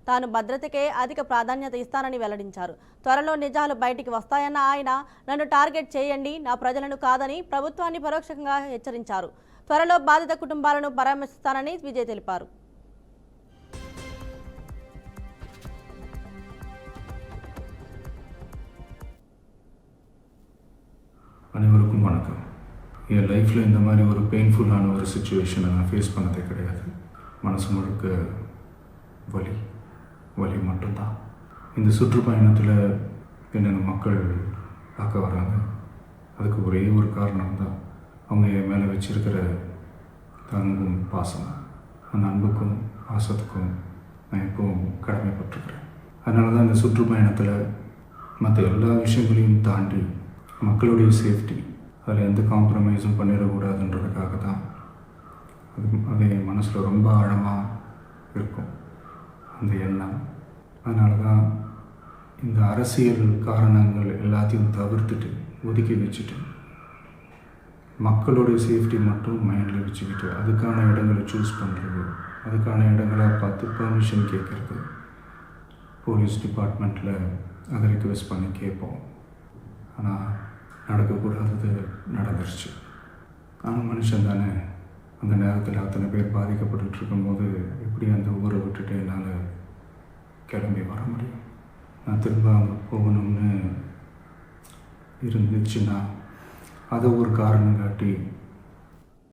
తాను భద్రతకే అధిక ప్రాధాన్యత ఇస్తానని వెల్లడించారు. త్వరలో నిజాలు బయటికి వస్తాయన్న ఆయన నన్ను టార్గెట్ చేయండి, నా ప్రజలను కాదని ప్రభుత్వాన్ని పరోక్షంగా హెచ్చరించారు. త్వరలో బాధిత కుటుంబాలను పరామర్శిస్తానని విజయ్ తెలిపారు. அனைவருக்கும் வணக்கம். என் லைஃப்பில் இந்த மாதிரி ஒரு பெயின்ஃபுல்லான ஒரு சுச்சுவேஷனை நான் ஃபேஸ் பண்ணதே கிடையாது. மனசு முழுக்க வலி மட்டும்தான். இந்த சுற்றுப்பயணத்தில் என்னென்ன மக்கள் பார்க்க வராங்க, அதுக்கு ஒரே ஒரு காரணம் தான் அவங்க என் மேலே வச்சிருக்கிற அன்பும் பாசம். அந்த அன்புக்கும் பாசத்துக்கும் நான் எப்பவும் கடமைப்பட்டிருக்கிறேன். அதனால தான் இந்த சுற்றுப்பயணத்தில் மற்ற எல்லா விஷயங்களையும் தாண்டி மக்களுடைய சேஃப்டி, அதில் எந்த காம்ப்ரமைஸும் பண்ணிடக்கூடாதுன்றதுக்காக தான் அது என் மனசில் ரொம்ப ஆழமாக இருக்கும் அந்த எண்ணம். அதனால தான் இந்த அரசியல் காரணங்கள் எல்லாத்தையும் தவிர்த்துட்டு ஒதுக்கி வச்சுட்டு மக்களுடைய சேஃப்டி மட்டும் மைண்டில் வச்சுக்கிட்டு அதுக்கான இடங்களை சூஸ் பண்ணுறது, அதுக்கான இடங்களை பார்த்து பெர்மிஷன் கேட்குறது, போலீஸ் டிபார்ட்மெண்ட்டில் அதை ரிக்வெஸ்ட் பண்ணி கேட்போம். ஆனால் நடக்கக்கூடாதது நடந்துருச்சு. ஆனால் மனுஷன் தானே, அந்த நேரத்தில் அத்தனை பேர் பாதிக்கப்பட்டு இருக்கும்போது எப்படி அந்த ஊரை விட்டுட்டு என்னால் கிளம்பி வர முடியும்? நான் திரும்ப அங்கே போகணும்னு இருந்துச்சுன்னா அதை ஒரு காரணம் காட்டி